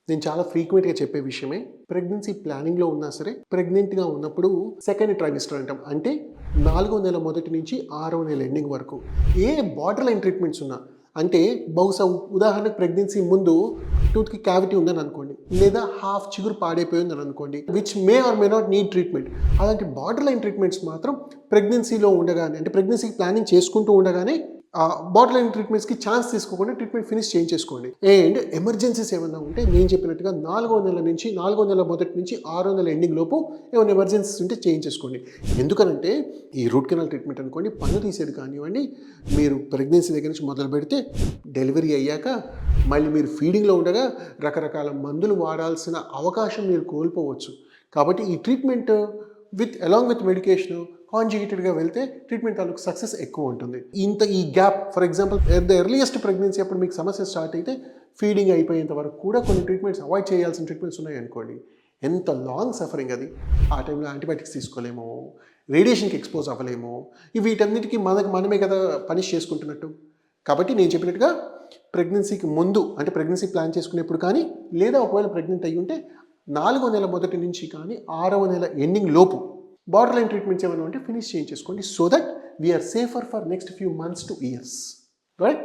నేను చాలా ఫ్రీక్వెంట్గా చెప్పే విషయమే. ప్రెగ్నెన్సీ ప్లానింగ్లో ఉన్నా సరే, ప్రెగ్నెంట్గా ఉన్నప్పుడు సెకండ్ ట్రైమిస్టర్ అంటాం. అంటే 4వ నెల మొదటి నుంచి 6వ నెల ఎండింగ్ వరకు ఏ బార్డర్ లైన్ ట్రీట్మెంట్స్ ఉన్నా, అంటే బహుశా ఉదాహరణకు ప్రెగ్నెన్సీ ముందు టూత్కి క్యావిటీ ఉందని అనుకోండి, లేదా హాఫ్ చిగురు పాడైపోయిందని అనుకోండి, which may or may not need treatment. అలాంటి బార్డర్ లైన్ ట్రీట్మెంట్స్ మాత్రం ప్రెగ్నెన్సీలో ఉండగానే, అంటే ప్రెగ్నెన్సీ ప్లానింగ్ చేసుకుంటూ ఉండగానే బార్డర్ లైన్ ట్రీట్మెంట్స్కి ఛాన్స్ తీసుకోకుండా ట్రీట్మెంట్ ఫినిష్ చేయించేసుకోండి. అండ్ ఎమర్జెన్సీస్ ఏమన్నా ఉంటే నేను చెప్పినట్టుగా 4వ నెల నుంచి 4వ నెల మొదటి నుంచి 6వ నెల ఎండింగ్ లోపు ఏమైనా ఎమర్జెన్సీస్ ఉంటే చేయించేసుకోండి. ఎందుకనంటే ఈ రూట్ కెనాల్ ట్రీట్మెంట్ అనుకోండి, పన్ను తీసేది కానివ్వండి, మీరు ప్రెగ్నెన్సీ దగ్గర నుంచి మొదలు పెడితే డెలివరీ అయ్యాక మళ్ళీ మీరు ఫీడింగ్లో ఉండగా రకరకాల మందులు వాడాల్సిన అవకాశం మీరు కోల్పోవచ్చు. కాబట్టి ఈ ట్రీట్మెంట్ అలాంగ్ విత్ మెడికేషన్ కాంజుగేటెడ్గా వెళ్తే ట్రీట్మెంట్ తాలూకు సక్సెస్ ఎక్కువ ఉంటుంది. ఈ gap, for example the earliest pregnancy అప్పుడు మీకు సమస్య స్టార్ట్ అయితే ఫీడింగ్ అయిపోయేంత వరకు కూడా కొన్ని ట్రీట్మెంట్స్ అవాయిడ్ చేయాల్సిన ట్రీట్మెంట్స్ ఉన్నాయి అనుకోండి, ఎంత లాంగ్ సఫరింగ్ అది. ఆ టైంలో యాంటీబయాటిక్స్ తీసుకోలేము, రేడియేషన్కి ఎక్స్పోజ్ అవ్వలేము. వీటన్నిటికీ మనమే కదా పనిష్ చేసుకుంటున్నట్టు. కాబట్టి నేను చెప్పినట్టుగా ప్రెగ్నెన్సీకి ముందు, అంటే ప్రెగ్నెన్సీ ప్లాన్ చేసుకునేప్పుడు కానీ, లేదా ఒకవేళ ప్రెగ్నెంట్ అయ్యి ఉంటే 4వ నెల మొదటి నుంచి కానీ 6వ నెల ఎండింగ్ లోపు బార్డర్ లైన్ ట్రీట్మెంట్స్ ఏమైనా ఉంటే ఫినిష్ చేయించేసుకోండి, so that we are safer for next few months to years. Right?